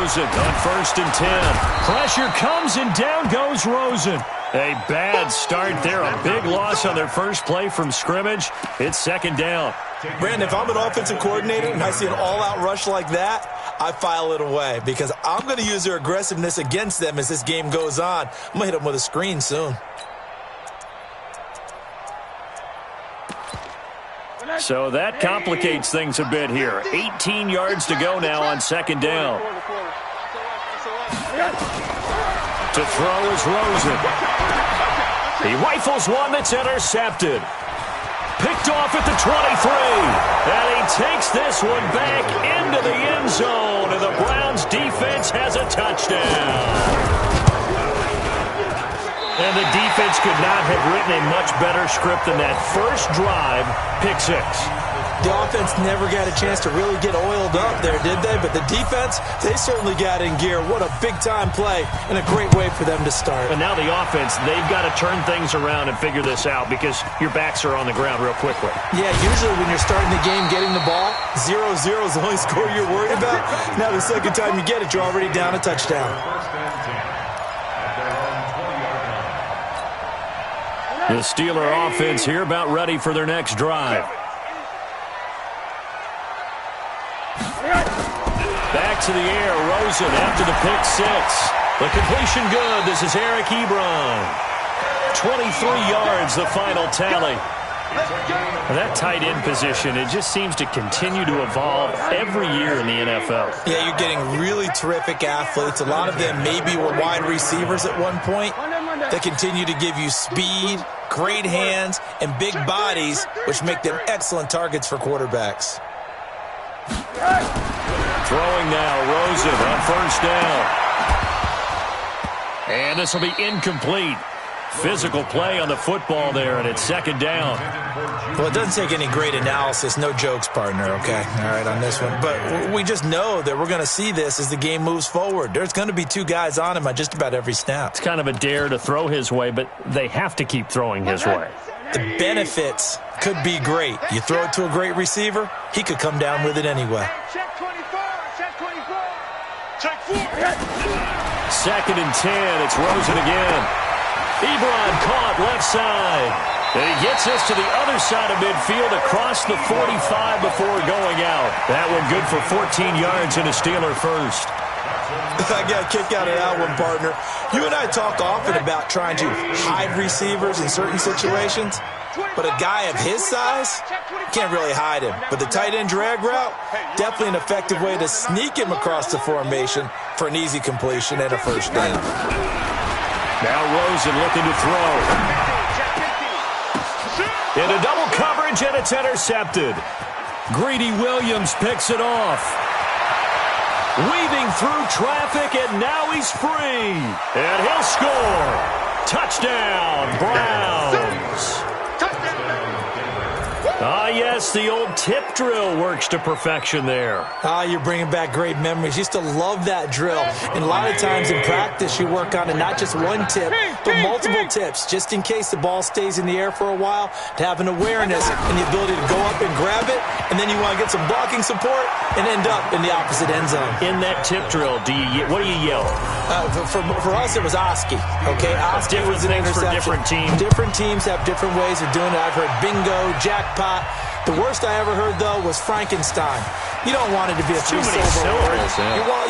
Rosen on 1st and 10. Pressure comes and down goes Rosen. A bad start there. A big loss on their first play from scrimmage. It's 2nd down. Brandon, if I'm an offensive coordinator and I see an all-out rush like that, I file it away because I'm going to use their aggressiveness against them as this game goes on. I'm going to hit them with a screen soon. So that complicates things a bit here. 18 yards to go now on 2nd down. To throw is Rosen. He rifles one that's intercepted. Picked off at the 23. And he takes this one back into the end zone. And the Browns defense has a touchdown. And the defense could not have written a much better script than that first drive, pick 6. The offense never got a chance to really get oiled up there, did they? But the defense, they certainly got in gear. What a big-time play and a great way for them to start. And now the offense, they've got to turn things around and figure this out because your backs are on the ground real quickly. Yeah, usually when you're starting the game getting the ball, 0-0 is the only score you're worried about. Now the second time you get it, you're already down a touchdown. The Steeler offense here about ready for their next drive. Back to the air, Rosen after the pick 6. The completion good. This is Eric Ebron. 23 yards, the final tally. That tight end position, it just seems to continue to evolve every year in the NFL. Yeah, you're getting really terrific athletes. A lot of them maybe were wide receivers at one point. They continue to give you speed, great hands, and big bodies, which make them excellent targets for quarterbacks. Throwing now, Rosen on 1st down. And this will be incomplete. Physical play on the football there, and it's 2nd down. Well, it doesn't take any great analysis. No jokes, partner, okay? All right, on this one. But we just know that we're going to see this as the game moves forward. There's going to be 2 guys on him on just about every snap. It's kind of a dare to throw his way, but they have to keep throwing his way. The benefits could be great. You throw it to a great receiver, he could come down with it anyway. Check 24. Check 24. Check 4. 2nd and 10. It's Rosen again. Ebron caught left side. And he gets us to the other side of midfield across the 45 before going out. That one good for 14 yards and a Steeler first. I got a kick out of that one, partner. You and I talk often about trying to hide receivers in certain situations, but a guy of his size can't really hide him. But the tight end drag route, definitely an effective way to sneak him across the formation for an easy completion and a first down. Now Rosen looking to throw. Into double coverage, and it's intercepted. Greedy Williams picks it off. Weaving through traffic, and now he's free. And he'll score. Touchdown, Browns. Ah, yes, the old tip drill works to perfection there. Ah, you're bringing back great memories. Used to love that drill. And a lot of times in practice, you work on it, not just one tip, but multiple tips, just in case the ball stays in the air for a while, to have an awareness and the ability to go up and grab it, and then you want to get some blocking support and end up in the opposite end zone. In that tip drill, what do you yell? For us, it was Oski. Okay, Oski was an interception. For different teams. Different teams have different ways of doing it. I've heard bingo, jackpot. The worst I ever heard, though, was Frankenstein. You don't want it to be a three-syllable word.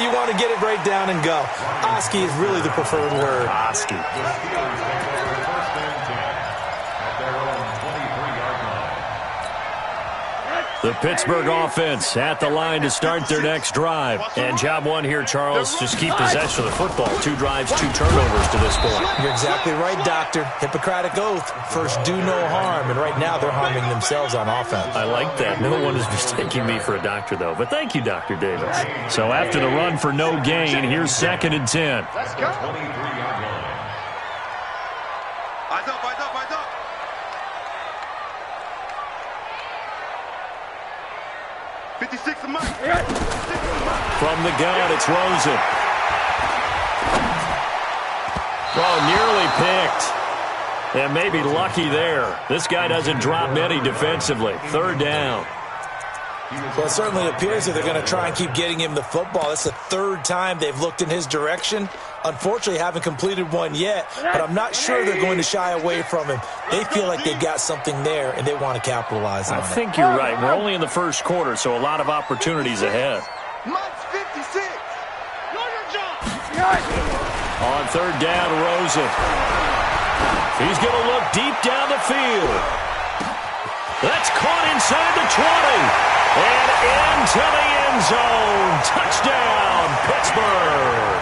You want to get it right down and go. Oski is really the preferred word. Oski. The Pittsburgh offense at the line to start their next drive. And job one here, Charles, just keep possession of the football. 2 drives, 2 turnovers to this point. You're exactly right, Doctor. Hippocratic oath. First, do no harm. And right now, they're harming themselves on offense. I like that. No one is mistaking me for a doctor, though. But thank you, Dr. Davis. So after the run for no gain, here's 2nd and 10. Let's go. Eyes up, eyes up, eyes up. From the gun, it's Rosen. Oh, nearly picked. And maybe lucky there. This guy doesn't drop many defensively. 3rd down. Well, it certainly appears that they're going to try and keep getting him the football. That's the third time they've looked in his direction. Unfortunately, haven't completed one yet, but I'm not sure they're going to shy away from him. They feel like they've got something there, and they want to capitalize on it. I think you're right. We're only in the first quarter, so a lot of opportunities ahead. Mike's 56. On third down, Rosen. He's going to look deep down the field. That's caught inside the 20. And into the end zone. Touchdown, Pittsburgh.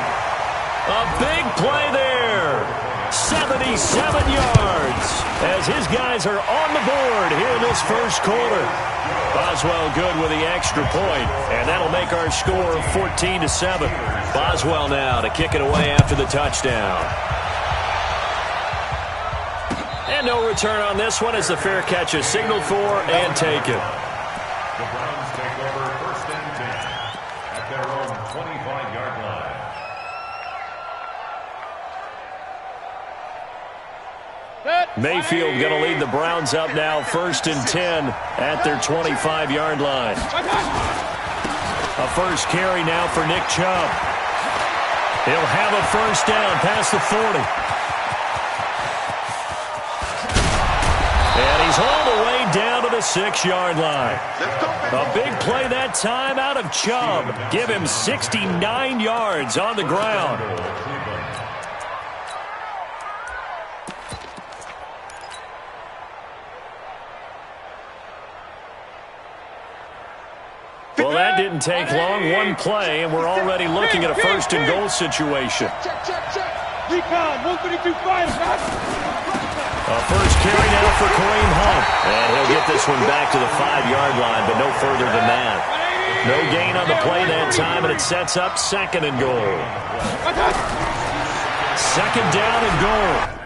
A big play there. 77 yards as his guys are on the board here in this first quarter. Boswell good with the extra point, and that'll make our score 14-7. Boswell now to kick it away after the touchdown. And no return on this one as the fair catch is signaled for and taken. The Browns take over first and 10 at their own 25-yard line. Mayfield going to lead the Browns up now first and 10 at their 25-yard line. A first carry now for Nick Chubb. He'll have a first down past the 40. And he's all the way down to the 6-yard line. A big play that time out of Chubb. Give him 69 yards on the ground. Well, that didn't take long. One play, and we're already looking at a first and goal situation. Check. Recon, 132 fighters. A first carry now for Kareem Hunt. And he'll get this one back to the 5-yard line, but no further than that. No gain on the play that time, and it sets up second and goal. Second down and goal.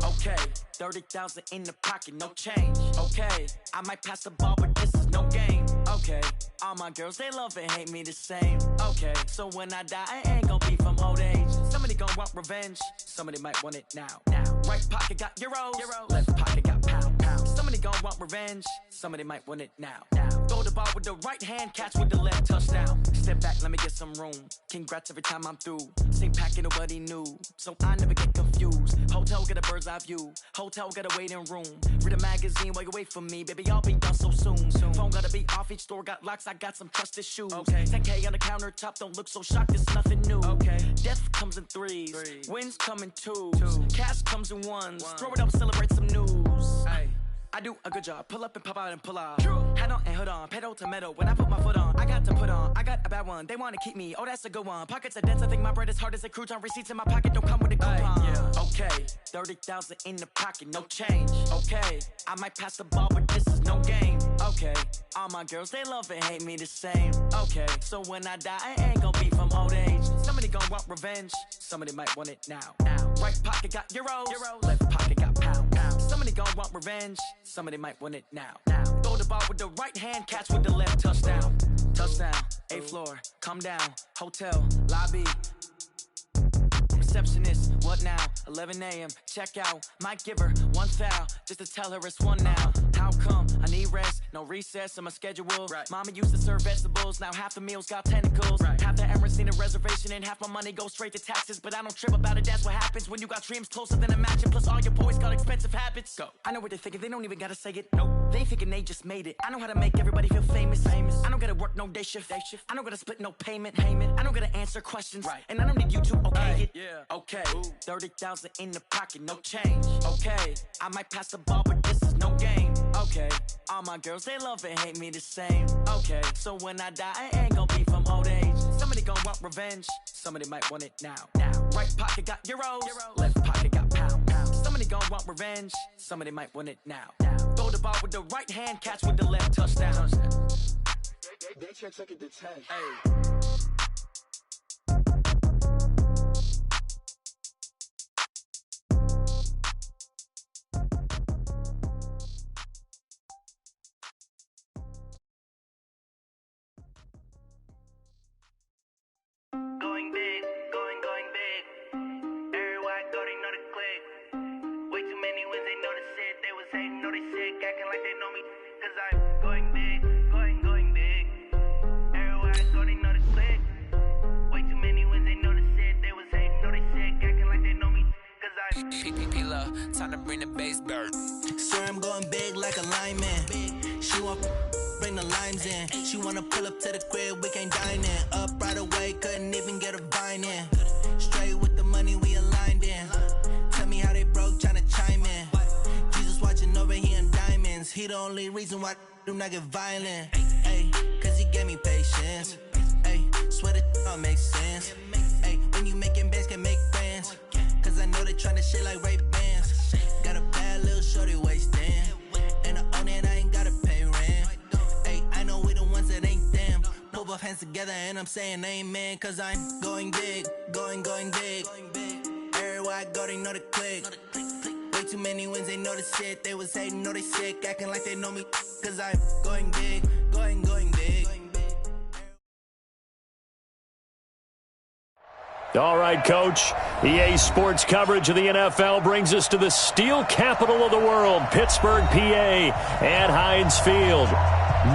Okay, 30,000 in the pocket, no change. Okay, I might pass the ball, but this is no game. Okay, all my girls, they love and hate me the same. Okay, so when I die, I ain't gon' be from old age. Somebody gon' want revenge, somebody might want it now. Right pocket got euros, left pocket got pound. Somebody gon' want revenge, somebody might want it now. Throw the ball with the right hand, catch with the left, touchdown. Step back, let me get some room. Congrats every time I'm through. Same packet, nobody knew, so I never get confused. Hotel get a bird's eye view. Hotel got a waiting room. Read a magazine while you wait for me, baby. I'll be done so soon. Phone gotta be off. Each store got locks. I got some trusted shoes. 10K on the countertop. Don't look so shocked. It's nothing new. Death comes in threes. Wins come in twos. Cash comes in ones. Throw it up, celebrate some news. I do a good job. Pull up and pop out and pull out. Head on and hood on. Pedal to metal. When I put my foot on, I got to put on. I got a bad one. They want to keep me. Oh, that's a good one. Pockets are dense. I think my bread is hard as a crouton. Receipts in my pocket don't come with a coupon. Okay, 30,000 in the pocket, no change. Okay, I might pass the ball, but this is no game. Okay, all my girls, they love and hate me the same. Okay, so when I die, I ain't gon' be from old age. Somebody gon' want revenge. Somebody might want it now. Right pocket got euros. Left pocket got pound. Somebody gon' want revenge. Somebody might want it now. Throw the ball with the right hand, catch with the left, touchdown. Touchdown, 8th floor, come down, hotel, lobby. Receptionist, what now? 11 a.m. Check out. Might give her one foul just to tell her it's one now. How come? I need rest, no recess in my schedule. Mama used to serve vegetables, now half the meals got tentacles. Half the errands need a reservation and half my money goes straight to taxes. But I don't trip about it, that's what happens when you got dreams closer than a match. Plus all your boys got expensive habits. Go. I know what they're thinking, they don't even gotta say it. Nope. They thinking they just made it. I know how to make everybody feel famous. I don't gotta work no day shift. I don't gotta split no payment. I don't gotta answer questions. And I don't need you to okay it. Okay, 30,000 in the pocket, no change. Okay, I might pass the ball, but this is no game. Okay, all my girls, they love and hate me the same. Okay, so when I die, I ain't gon' be from old age. Somebody gon' want revenge, somebody might want it now. Right pocket got euros, left pocket got pound. Somebody gon' want revenge, somebody might want it now. Throw the ball with the right hand, catch with the left, touchdown. They check it to 10. they know me, cause I'm going big, going big. Everywhere I go, they know the click. Way too many wins, they know the shit. They was hating, know they sick, acting like they know me, cause I'm PPP love, time to bring the bass bird. sir, I'm going big like a lineman. She want bring the limes in. She wanna pull up to the crib, we can't dine in. Up right away, couldn't even get a vine in. Straight with the money we aligned in. Tell me how they broke, tryna chime in. Jesus watching over here in diamonds. He the only reason why I do not get violent. Ay, cause he gave me patience. Ay, swear that all makes sense. Ay, when you making bands, can make friends. Cause I know they tryna shit like Ray Bans. Got a bad little shorty wasting. And I own it, I ain't gotta pay rent. Ay, I know we the ones that ain't them. Pull both hands together and I'm saying amen. Cause I'm going big, going big. Everywhere I go, they know the click. Way too many wins, they know the shit. They was hating, know they sick, acting like they know me. Cause I'm going big, going big. All right, Coach. EA Sports coverage of the NFL brings us to the steel capital of the world, Pittsburgh, PA, at Heinz Field.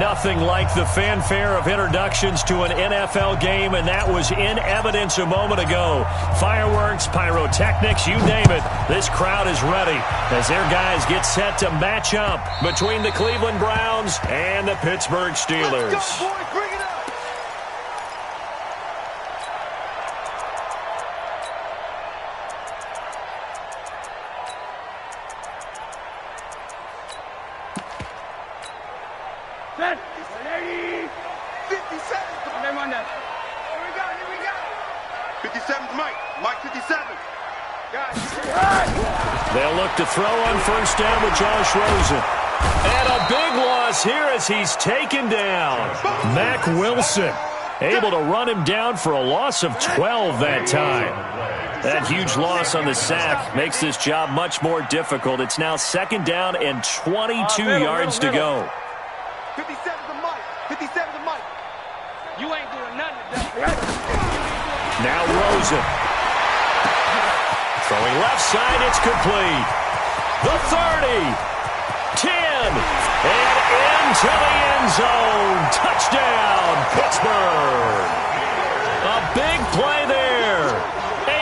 Nothing like the fanfare of introductions to an NFL game, and that was in evidence a moment ago. Fireworks, pyrotechnics, you name it. This crowd is ready as their guys get set to match up between the Cleveland Browns and the Pittsburgh Steelers. Let's go, boys. Bring it up. Set. Ready. 57. Come on, here we go. 57's Mike. Mike 57. They'll look to throw on first down with Josh Rosen. And a big loss here as he's taken down. Mack Wilson able to run him down for a loss of 12 that time. That huge loss on the sack makes this job much more difficult. It's now second down and 22 yards to go. 57's a Mike. 57's a Mike. You ain't doing nothing today. Now Rosen. Throwing left side, it's complete. The 30. 10. And into the end zone. Touchdown, Pittsburgh. A big play there.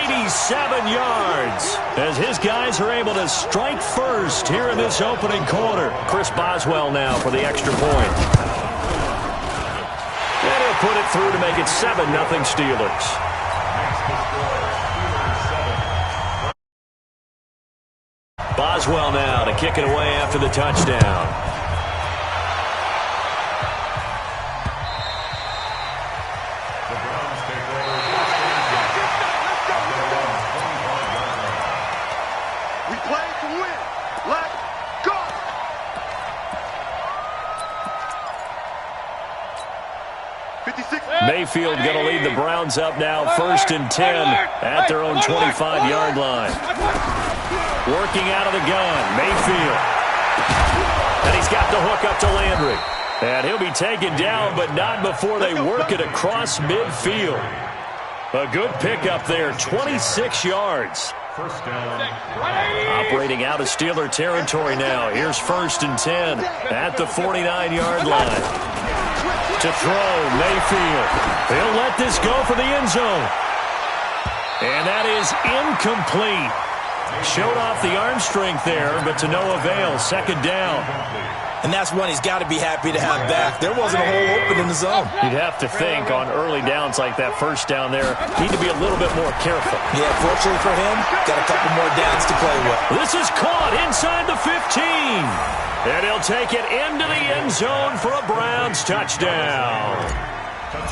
87 yards as his guys are able to strike first here in this opening quarter. Chris Boswell now for the extra point. And he'll put it through to make it 7-0 Steelers. Boswell now to kick it away after the touchdown. Mayfield going to lead the Browns up now, 1st and 10 at their own 25-yard line. Working out of the gun, Mayfield. And he's got the hook up to Landry. And he'll be taken down, but not before they work it across midfield. A good pickup there, 26 yards. First down. Operating out of Steeler territory now. Here's 1st and 10 at the 49-yard line. To throw, Mayfield. He'll let this go for the end zone. And that is incomplete. Showed off the arm strength there, but to no avail. Second down. And that's one he's got to be happy to have back. There wasn't a hole open in the zone. You'd have to think on early downs like that first down there, need to be a little bit more careful. Yeah, fortunately for him, got a couple more downs to play with. This is caught inside the 15. And he'll take it into the end zone for a Browns touchdown.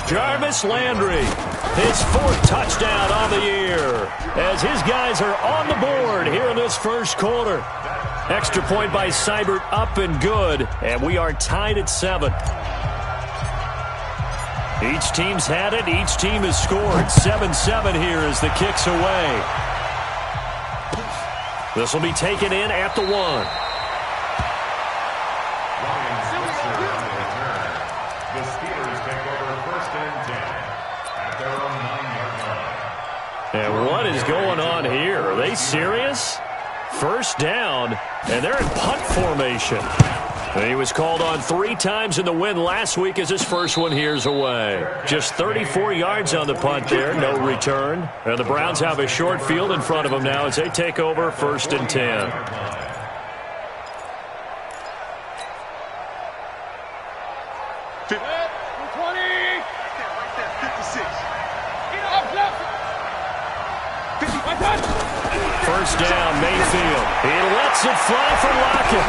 Jarvis Landry, his 4th touchdown on the year, as his guys are on the board here in this first quarter. Extra point by Seibert up and good, and we are tied at 7. Each team's had it. Each team has scored. 7-7 here as the kick's away. This will be taken in at the 1. The Steelers take over 1st and 10 at their own 9-yard line. And what is going on here? Are they serious? First down, and they're in punt formation. He was called on 3 times in the win last week as his first one here's away. Just 34 yards on the punt there, no return. And the Browns have a short field in front of them now as they take over 1st and 10. First down, Mayfield. He lets it fly for Lockett.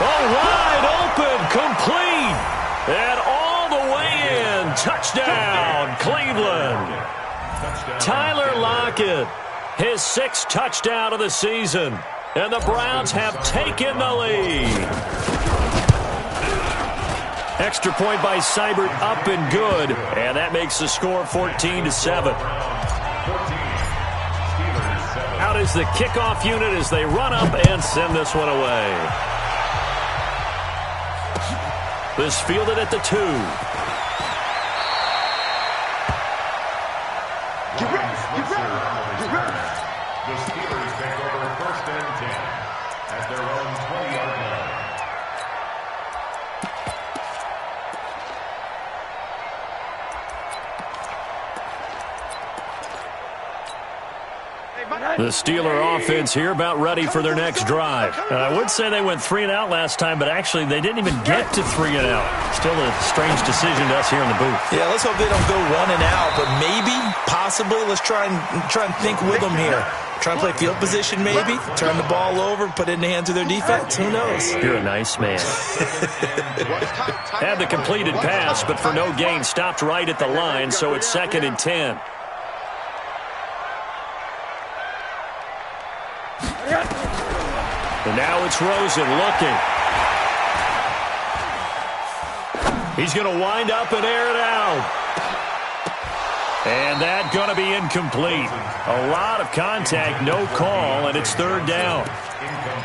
Oh, wide open, complete, and all the way in. Touchdown, Cleveland. Tyler Lockett, his 6th touchdown of the season, and the Browns have taken the lead. Extra point by Seibert, up and good, and that makes the score 14-7. Out is the kickoff unit as they run up and send this one away. This fielded at the 2. The Steelers take over 1st and 10 at their own 20-yard line. The Steeler offense here about ready for their next drive. I would say they went 3 and out last time, but actually they didn't even get to 3 and out. Still a strange decision to us here in the booth. Yeah, let's hope they don't go 1 and out, but maybe, possibly, let's try and think with them here. Try and play field position maybe, turn the ball over, put it in the hands of their defense. Who knows? You're a nice man. Had the completed pass, but for no gain, stopped right at the line, so it's 2nd and 10. And now it's Rosen looking. He's going to wind up and air it out. And that's going to be incomplete. A lot of contact, no call, and it's 3rd down.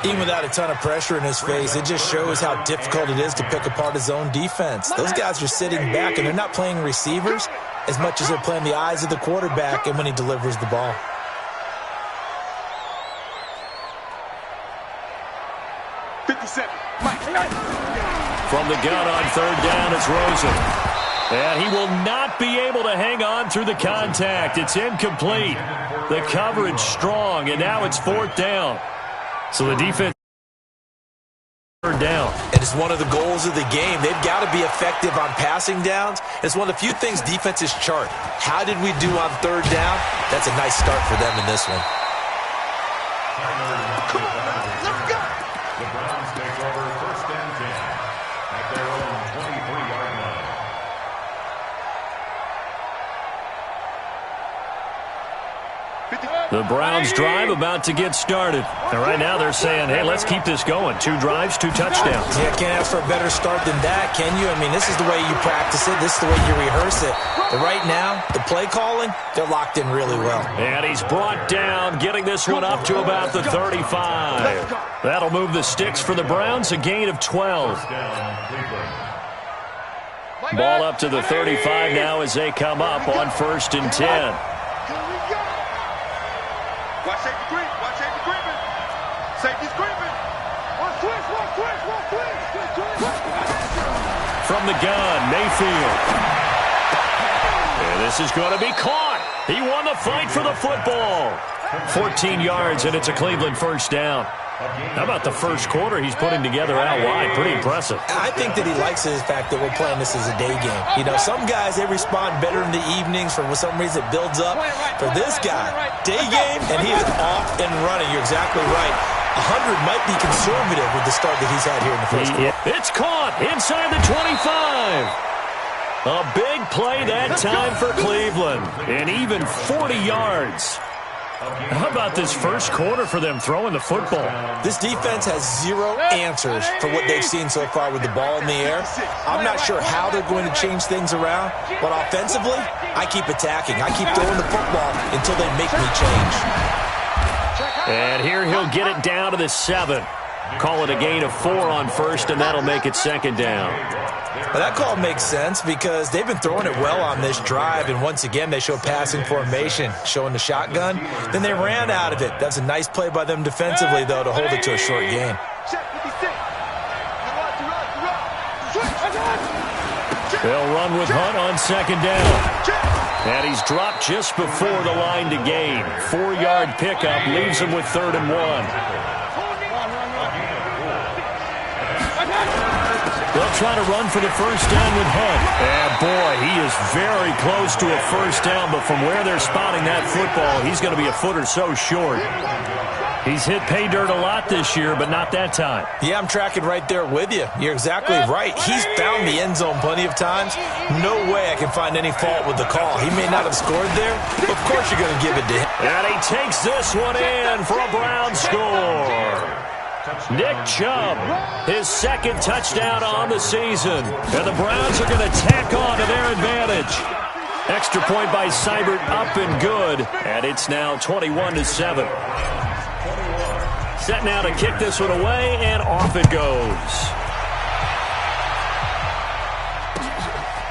Even without a ton of pressure in his face, it just shows how difficult it is to pick apart his own defense. Those guys are sitting back, and they're not playing receivers as much as they're playing the eyes of the quarterback and when he delivers the ball. From the gun on 3rd down, it's Rosen. And he will not be able to hang on through the contact. It's incomplete. The coverage strong, and now it's 4th down. So the defense 3rd down. And it's one of the goals of the game. They've got to be effective on passing downs. It's one of the few things defenses chart. How did we do on 3rd down? That's a nice start for them in this one. Come on, let's go. The Browns take over 1st and 10 at their own 23-yard line. The Browns drive about to get started. And right now they're saying, hey, let's keep this going. 2 drives, 2 touchdowns. Yeah, can't ask for a better start than that, can you? I mean, this is the way you practice it. This is the way you rehearse it. But right now, the play calling, they're locked in really well. And he's brought down, getting this one up to about the 35. That'll move the sticks for the Browns, a gain of 12. Ball up to the 35 now as they come up on 1st and 10. Watch safety creep. Watch safety creeping. Safety's creeping. One switch. From the gun, Mayfield. And this is going to be caught. He won the fight for the football. 14 yards, and it's a Cleveland 1st down. How about the first quarter he's putting together out wide? Pretty impressive. I think that he likes the fact that we're playing this as a day game. You know, some guys, they respond better in the evenings. For some reason, it builds up. For this guy, day game, and he is off and running. You're exactly right. 100 might be conservative with the start that he's had here in the first quarter. It's caught inside the 25. A big play that time for Cleveland. And even 40 yards. How about this first quarter for them throwing the football? This defense has 0 answers for what they've seen so far with the ball in the air. I'm not sure how they're going to change things around, but offensively, I keep attacking. I keep throwing the football until they make me change. And here he'll get it down to the 7. Call it a gain of 4 on 1st, and that'll make it 2nd down. Well, that call makes sense because they've been throwing it well on this drive, and once again they show passing formation, showing the shotgun. Then they ran out of it. That's a nice play by them defensively, though, to hold it to a short gain. They'll run with Hunt on second down. And he's dropped just before the line to gain. 4-yard pickup leaves him with 3rd and 1. They'll try to run for the first down with Hunt. And boy, he is very close to a first down, but from where they're spotting that football, he's going to be a foot or so short. He's hit pay dirt a lot this year, but not that time. Yeah, I'm tracking right there with you. You're exactly right. He's found the end zone plenty of times. No way I can find any fault with the call. He may not have scored there, but of course you're going to give it to him. And he takes this one in for a Brown score. Nick Chubb, his 2nd touchdown on the season. And the Browns are going to tack on to their advantage. Extra point by Seibert up and good. And it's now 21-7. Set now to kick this one away, and off it goes.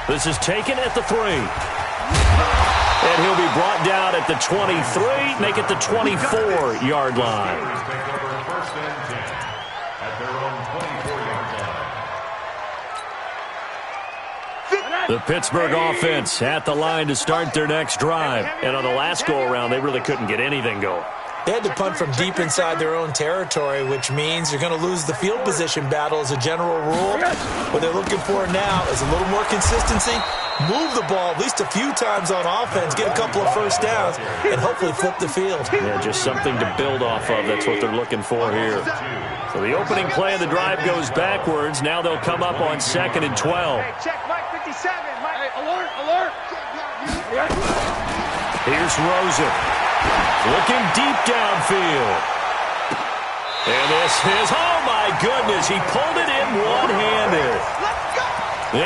This is taken at the 3. And he'll be brought down at the 23, make it the 24-yard line. The Pittsburgh offense at the line to start their next drive. And on the last go-around, they really couldn't get anything going. They had to punt from deep inside their own territory, which means you're going to lose the field position battle as a general rule. What they're looking for now is a little more consistency, move the ball at least a few times on offense, get a couple of first downs, and hopefully flip the field. Yeah, just something to build off of. That's what they're looking for here. So the opening play of the drive goes backwards. Now they'll come up on 2nd and 12. Hey, check Mike 57. Mike, hey, alert, alert. Here's Rosen. Looking deep downfield. And this is, oh my goodness, he pulled it in one-handed.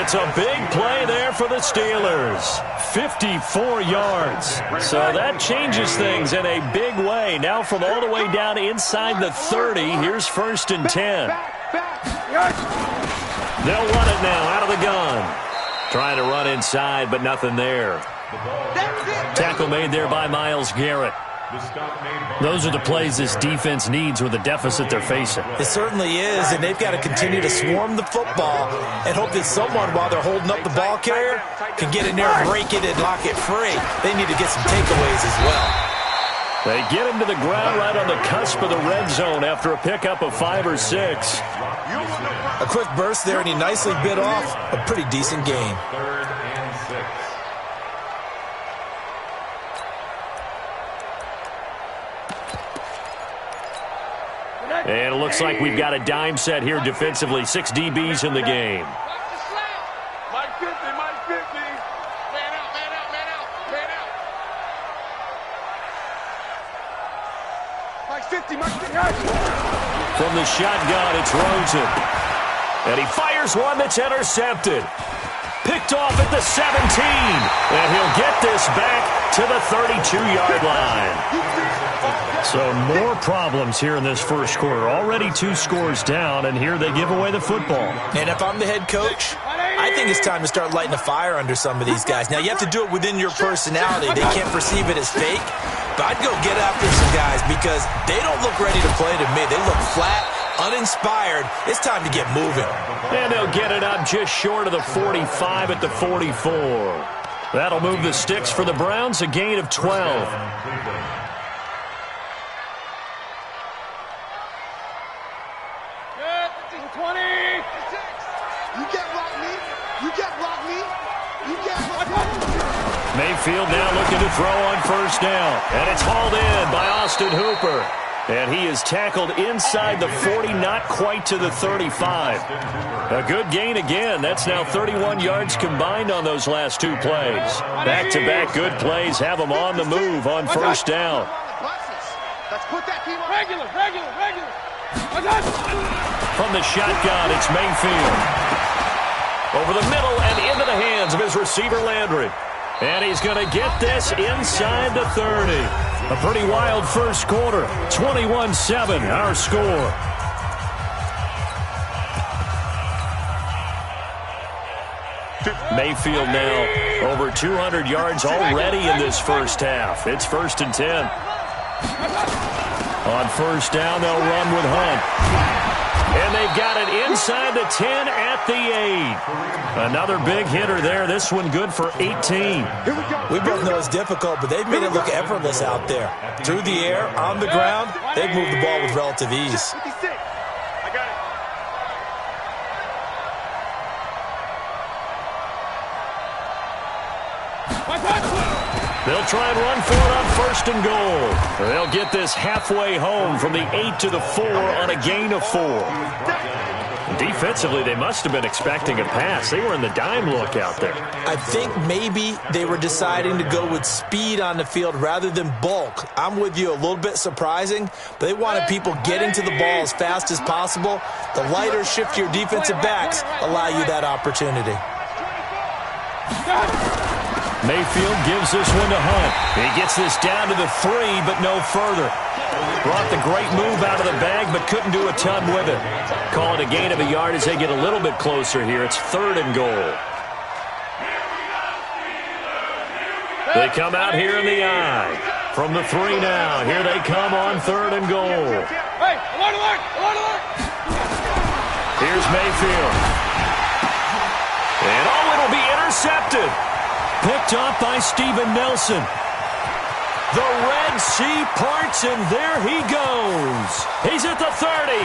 It's a big play there for the Steelers. 54 yards. So that changes things in a big way. Now from all the way down inside the 30, here's 1st and 10. They'll run it now out of the gun. Trying to run inside, but nothing there. Tackle made there by Myles Garrett. Those are the plays this defense needs with the deficit they're facing. It certainly is, and they've got to continue to swarm the football and hope that someone, while they're holding up the ball carrier, can get in there, break it, and lock it free. They need to get some takeaways as well. They get him to the ground right on the cusp of the red zone after a pickup of 5 or 6. A quick burst there, and he nicely bit off a pretty decent gain. 3rd and 6. And it looks like we've got a dime set here defensively. 6 DBs in the game. Mike 50, Mike 50. Man out, man out, man out, man out. Mike 50, Mike 50. From the shotgun, it's Rosen. And he fires one that's intercepted. Picked off at the 17. And he'll get this back to the 32-yard line. So more problems here in this first quarter. Already 2 scores down, and here they give away the football. And if I'm the head coach, I think it's time to start lighting a fire under some of these guys. Now, you have to do it within your personality. They can't perceive it as fake. But I'd go get after some guys because they don't look ready to play to me. They look flat, uninspired. It's time to get moving. And they'll get it up just short of the 45 at the 44. That'll move the sticks for the Browns, a gain of 12. Mayfield now looking to throw on first down. And it's hauled in by Austin Hooper. And he is tackled inside the 40, not quite to the 35. A good gain again. That's now 31 yards combined on those last 2 plays. Back-to-back good plays have them on the move on first down. Let's put that team on. Regular. From the shotgun, it's Mayfield. Over the middle and into the hands of his receiver, Landry. And he's going to get this inside the 30. A pretty wild first quarter. 21-7, our score. Mayfield now over 200 yards already in this first half. It's 1st and 10. On first down, they'll run with Hunt. And they've got it inside the 10 at the 8. Another big hitter there. This one good for 18. We both know it's difficult, but they've made it look effortless out there. Through the air, on the ground, they've moved the ball with relative ease. They'll try and run for it on 1st and goal. They'll get this halfway home from the 8 to the 4 on a gain of 4. Defensively, they must have been expecting a pass. They were in the dime look out there. I think maybe they were deciding to go with speed on the field rather than bulk. I'm with you, a little bit surprising, but they wanted people getting to the ball as fast as possible. The lighter, shiftier defensive backs allow you that opportunity. Mayfield gives this one to Hunt. He gets this down to the 3, but no further. Brought the great move out of the bag, but couldn't do a ton with it. Call it a gain of a yard as they get a little bit closer here. It's 3rd and goal. They come out here in the eye. From the 3 now. Here they come on 3rd and goal. Here's Mayfield. And it'll be intercepted. Picked off by Steven Nelson. The Red Sea parts, and there he goes. He's at the 30.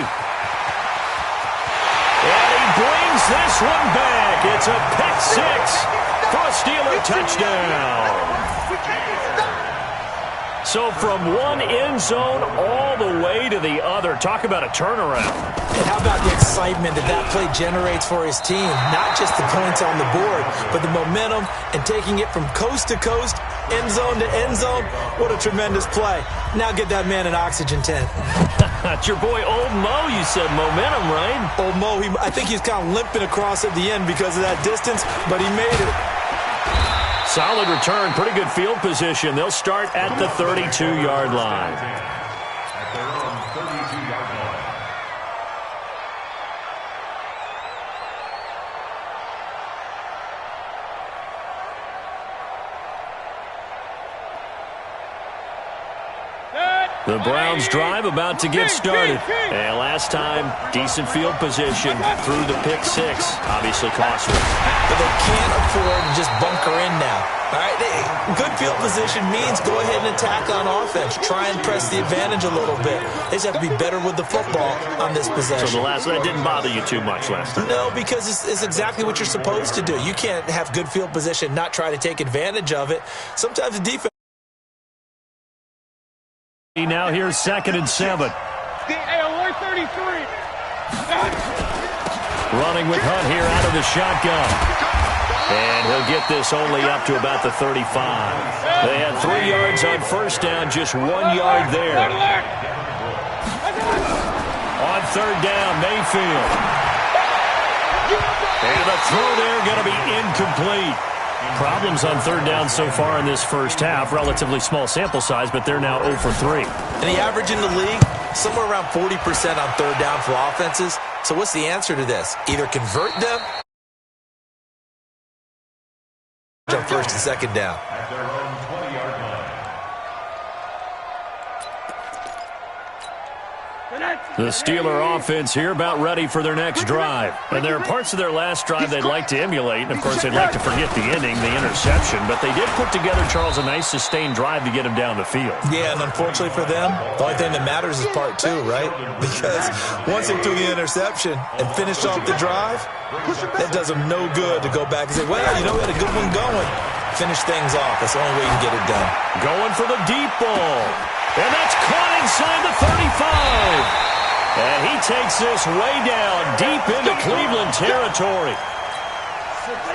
And he brings this one back. It's a pick 6 for a Steeler touchdown. So from one end zone all the way to the other. Talk about a turnaround. And how about the excitement that play generates for his team? Not just the points on the board, but the momentum and taking it from coast to coast, end zone to end zone. What a tremendous play. Now get that man an oxygen tent. It's your boy Old Mo, you said. Momentum, right? Old Mo, I think he's kind of limping across at the end because of that distance, but he made it. Solid return, pretty good field position. They'll start at the 32-yard line. At their own 32-yard line. The Browns drive about to get started. And last time, decent field position through the pick 6. Obviously costly. But they can't afford to just bunker in now. All right, good field position means go ahead and attack on offense. Try and press the advantage a little bit. They just have to be better with the football on this possession. So that didn't bother you too much last time? No, because it's exactly what you're supposed to do. You can't have good field position, not try to take advantage of it. Sometimes the defense. Now here's 2nd and 7. Running with Hunt here out of the shotgun. And he'll get this only up to about the 35. They had 3 yards on 1st down, just 1 yard there. On 3rd down, Mayfield. And the throw there going to be incomplete. Problems on 3rd down so far in this first half. Relatively small sample size, but they're now 0 for 3. And the average in the league, somewhere around 40% on 3rd down for offenses. So what's the answer to this? Either convert them on 1st and 2nd down. At their own 20-yard line. The Steeler offense here about ready for their next drive. And there are parts of their last drive they'd like to emulate. And, of course, they'd like to forget the ending, the interception. But they did put together, Charles, a nice sustained drive to get him down the field. Yeah, and unfortunately for them, the only thing that matters is part 2, right? Because once they threw the interception and finished off the drive, that does them no good to go back and say, well, we had a good one going. Finish things off. That's the only way you can get it done. Going for the deep ball. And that's caught inside the 35. And he takes this way down deep into Cleveland territory.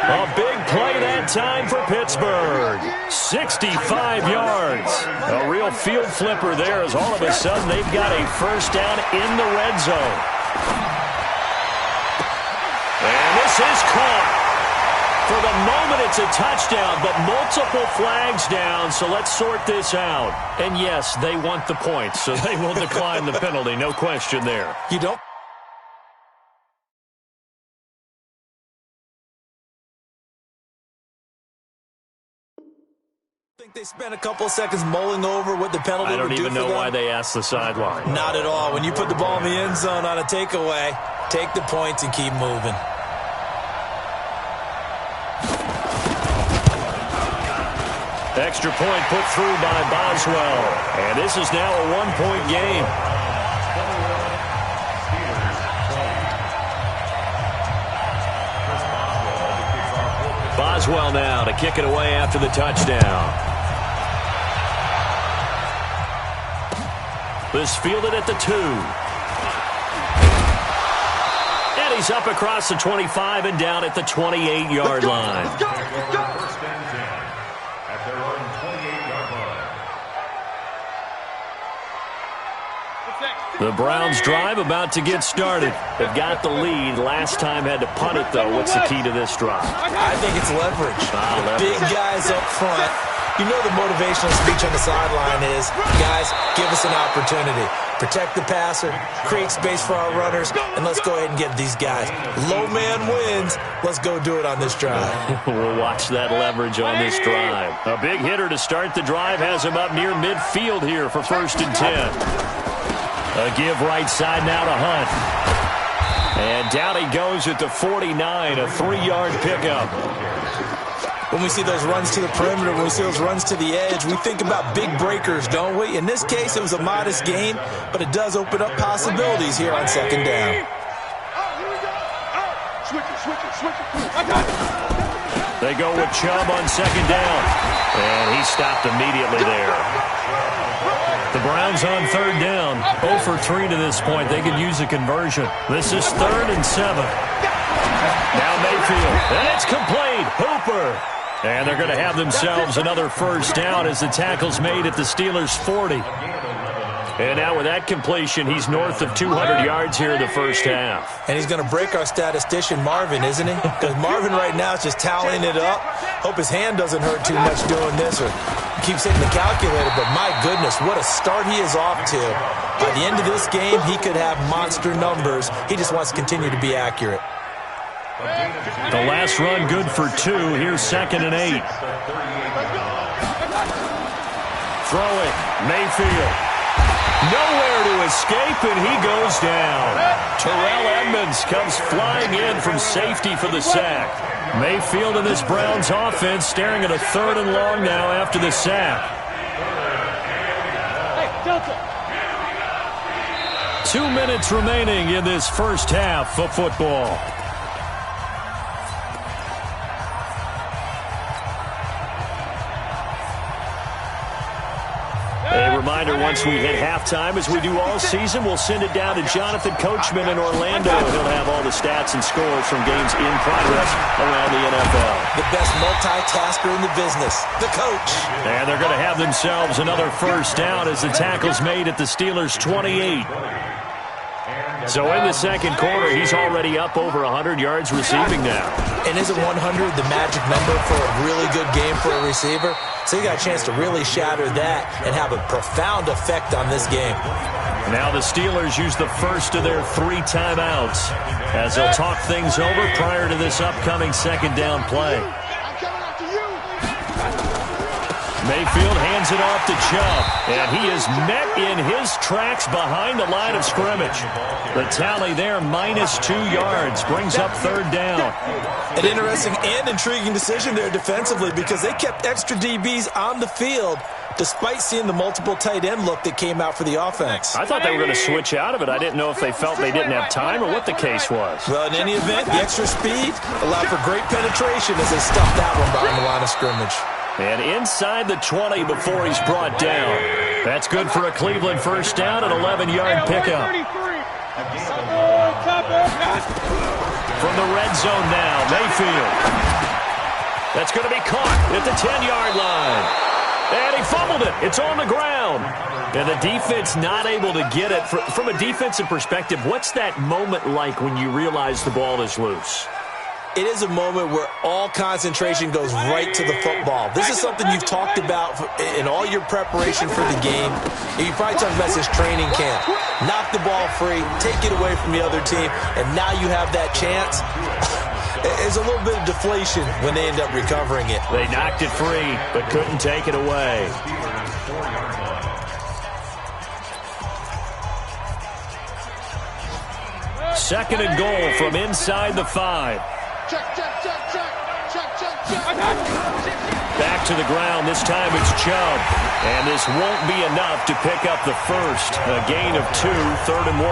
A big play that time for Pittsburgh. 65 yards. A real field flipper there as all of a sudden they've got a 1st down in the red zone. And this is caught. For the moment, it's a touchdown, but multiple flags down, so let's sort this out. And yes, they want the points, so they will decline the penalty, no question there. You don't. Think they spent a couple of seconds mulling over what the penalty would do for them? I don't even know why they asked the sideline. Not at all. When you put the ball in the end zone on a takeaway, take the points and keep moving. Extra point put through by Boswell. And this is now a one-point game. Boswell now to kick it away after the touchdown. This fielded at the 2. And he's up across the 25 and down at the 28-yard line. First and 10 at their own 28-yard line. The Browns drive about to get started. They've got the lead. Last time had to punt it, though. What's the key to this drive? I think it's leverage. Leverage. Big guys up front. You know the motivational speech on the sideline is, guys, give us an opportunity. Protect the passer, create space for our runners, and let's go ahead and get these guys. Low man wins. Let's go do it on this drive. We'll watch that leverage on this drive. A big hitter to start the drive has him up near midfield here for 1st and 10. A give right side now to Hunt. And down he goes at the 49, a 3-yard pickup. When we see those runs to the perimeter, when we see those runs to the edge, we think about big breakers, don't we? In this case, it was a modest gain, but it does open up possibilities here on 2nd down. They go with Chubb on 2nd down. And he stopped immediately there. The Browns on 3rd down. 0 for 3 to this point. They could use a conversion. This is 3rd and 7. Now Mayfield. And it's complete. Hooper. And they're going to have themselves another 1st down as the tackle's made at the Steelers' 40. And now with that completion, he's north of 200 yards here in the 1st half. And he's going to break our statistician, Marvin, isn't he? Because Marvin right now is just tallying it up. Hope his hand doesn't hurt too much doing this or keeps hitting the calculator. But my goodness, what a start he is off to. By the end of this game, he could have monster numbers. He just wants to continue to be accurate. The last run good for 2. Here's 2nd and 8. Throwing. Mayfield. Nowhere to escape, and he goes down. Terrell Edmonds comes flying in from safety for the sack. Mayfield and this Browns offense staring at a 3rd and long now after the sack. 2 minutes remaining in this 1st half of football. A reminder, once we hit halftime, as we do all season, we'll send it down to Jonathan Coachman in Orlando. He'll have all the stats and scores from games in progress around the NFL. The best multitasker in the business, the coach. And they're going to have themselves another 1st down as the tackle's made at the Steelers' 28. So in the 2nd quarter, he's already up over 100 yards receiving now. And isn't 100 the magic number for a really good game for a receiver? So you got a chance to really shatter that and have a profound effect on this game. Now the Steelers use the first of their 3 timeouts as they'll talk things over prior to this upcoming 2nd down play. Mayfield hands it off to Chubb, and he is met in his tracks behind the line of scrimmage. The tally there, -2 yards, brings up 3rd down. An interesting and intriguing decision there defensively because they kept extra DBs on the field despite seeing the multiple tight end look that came out for the offense. I thought they were going to switch out of it. I didn't know if they felt they didn't have time or what the case was. Well, in any event, the extra speed allowed for great penetration as they stuffed that one behind the line of scrimmage. And inside the 20 before he's brought down. That's good for a Cleveland 1st down, an 11-yard pickup. From the red zone now, Mayfield. That's going to be caught at the 10-yard line. And he fumbled it. It's on the ground. And the defense not able to get it. From a defensive perspective, what's that moment like when you realize the ball is loose? It is a moment where all concentration goes right to the football. This is something you've talked about in all your preparation for the game. And you probably talked about this training camp. Knock the ball free, take it away from the other team, and now you have that chance. There's a little bit of deflation when they end up recovering it. They knocked it free, but couldn't take it away. Second and goal from inside the 5. Back to the ground. This time it's Chubb. And this won't be enough to pick up the first. A gain of 2, 3rd and 1.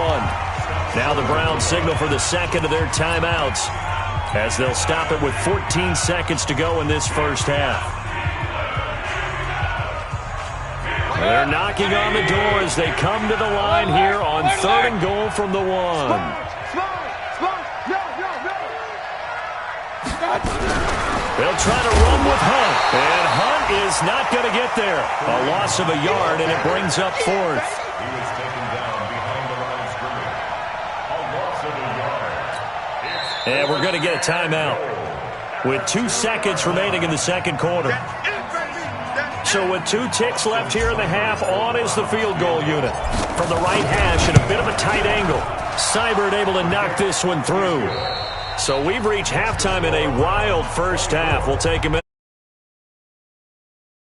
Now the Browns signal for the second of their timeouts, as they'll stop it with 14 seconds to go in this first half. They're knocking on the door as they come to the line here on 3rd and goal from the 1. They'll try to run with Hunt, and Hunt is not going to get there. A loss of a yard, and it brings up 4th. He was taken down behind the line of scrimmage. A loss of a yard. And we're going to get a timeout with 2 seconds remaining in the second quarter. So with 2 ticks left here in the half, on is the field goal unit. From the right hash at a bit of a tight angle. Seibert able to knock this one through. So we've reached halftime in a wild first half. We'll take a minute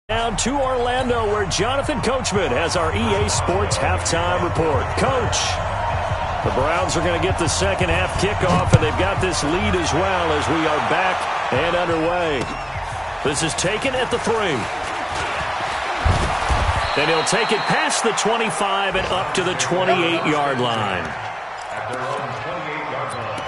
down to Orlando, where Jonathan Coachman has our EA Sports halftime report. Coach, the Browns are going to get the second half kickoff, and they've got this lead as well as we are back and underway. This is taken at the 3. Then he'll take it past the 25 and up to the 28-yard line. At their own 28-yard line.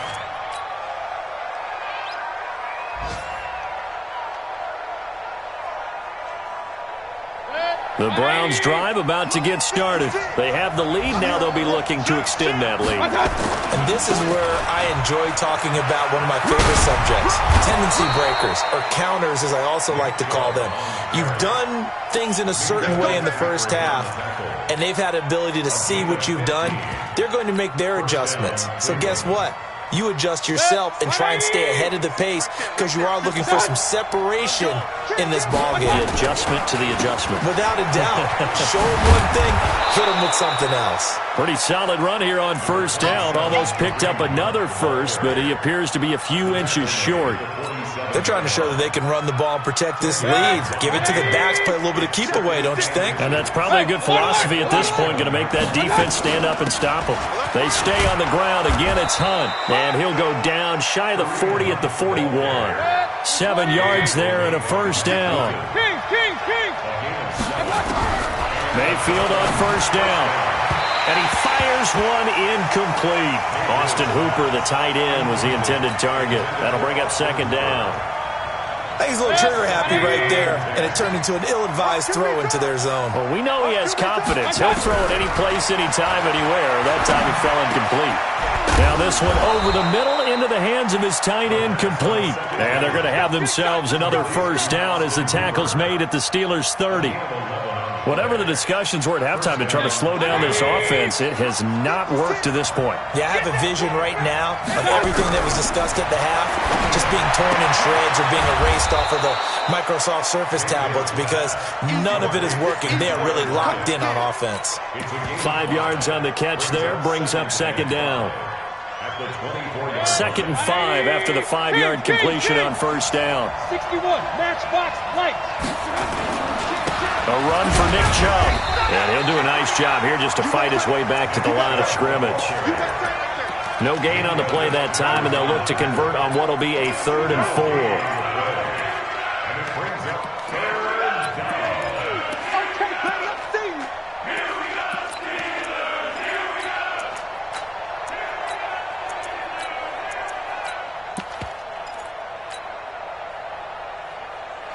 The Browns drive about to get started. They have the lead. Now they'll be looking to extend that lead. And this is where I enjoy talking about one of my favorite subjects, tendency breakers, or counters as I also like to call them. You've done things in a certain way in the first half, and they've had the ability to see what you've done. They're going to make their adjustments. So guess what? You adjust yourself and try and stay ahead of the pace, because you are looking for some separation in this ballgame. The adjustment to the adjustment. Without a doubt. Show them one thing, hit them with something else. Pretty solid run here on first down. Almost picked up another first, but he appears to be a few inches short. They're trying to show that they can run the ball and protect this lead. Give it to the backs, play a little bit of keep away, don't you think? And that's probably a good philosophy at this point, going to make that defense stand up and stop them. They stay on the ground. Again, it's Hunt, and he'll go down shy of the 40 at the 41. 7 yards there and a first down. Mayfield on first down. And he fires one incomplete. Austin Hooper, the tight end, was the intended target. That'll bring up second down. I think he's a little trigger happy right there, and it turned into an ill-advised throw into their zone. Well, we know he has confidence. He'll throw it any place, anytime, anywhere. That time he fell incomplete. Now this one over the middle into the hands of his tight end, complete. And they're going to have themselves another first down as the tackle's made at the Steelers' 30. Whatever the discussions were at halftime to try to slow down this offense, it has not worked to this point. Yeah, I have a vision right now of everything that was discussed at the half just being torn in shreds or being erased off of the Microsoft Surface tablets, because none of it is working. They are really locked in on offense. 5 yards on the catch there, brings up second down. 2nd and 5 after the 5-yard completion on first down. 61, matchbox light. A run for Nick Chubb. And he'll do a nice job here just to fight his way back to the line of scrimmage. No gain on the play that time, and they'll look to convert on what will be a 3rd and 4.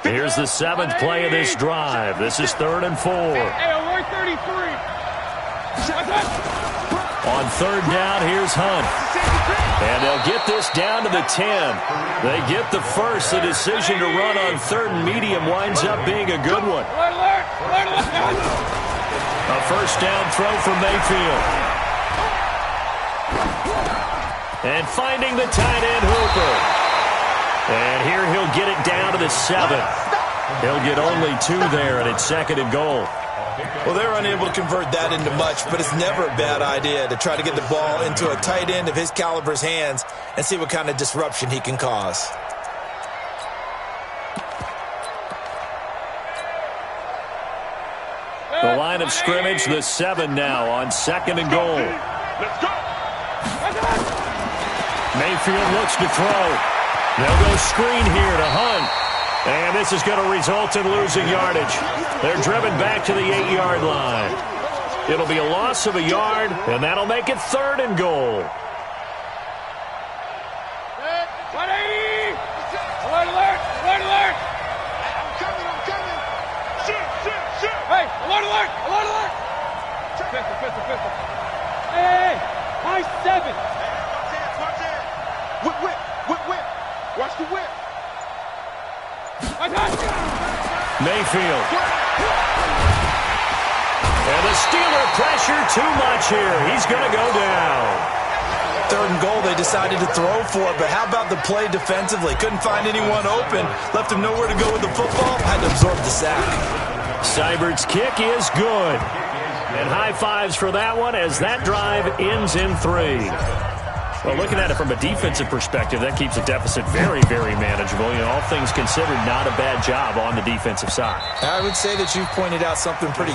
Here's the 7th play of this drive. This is 3rd and 4. On 3rd down, here's Hunt. And they'll get this down to the 10. They get the first. The decision to run on 3rd and medium winds up being a good one. A first down throw for Mayfield. And finding the tight end, Hooper. And here he'll get it down to the 7. He'll get only 2 there, and it's 2nd and goal. Well, they're unable to convert that into much, but it's never a bad idea to try to get the ball into a tight end of his caliber's hands and see what kind of disruption he can cause. The line of scrimmage, the 7 now on 2nd and goal. Let's go. Mayfield looks to throw. They'll go screen here to Hunt. And this is going to result in losing yardage. They're driven back to the 8-yard line. It'll be a loss of a yard, and that'll make it 3rd and goal. 180! Alert, alert! Alert, alert! I'm coming. Shit. Hey, alert, alert! Alert, alert! Pistol. Hey! High 7! Watch it. Whip. Watch the whip. Mayfield. And the Steeler pressure too much here. He's going to go down. 3rd and goal, they decided to throw for it, but how about the play defensively? Couldn't find anyone open, left him nowhere to go with the football, had to absorb the sack. Seibert's kick is good. And high fives for that one as that drive ends in 3. Well, looking at it from a defensive perspective, that keeps a deficit very, very manageable. You know, all things considered, not a bad job on the defensive side. I would say that you've pointed out something pretty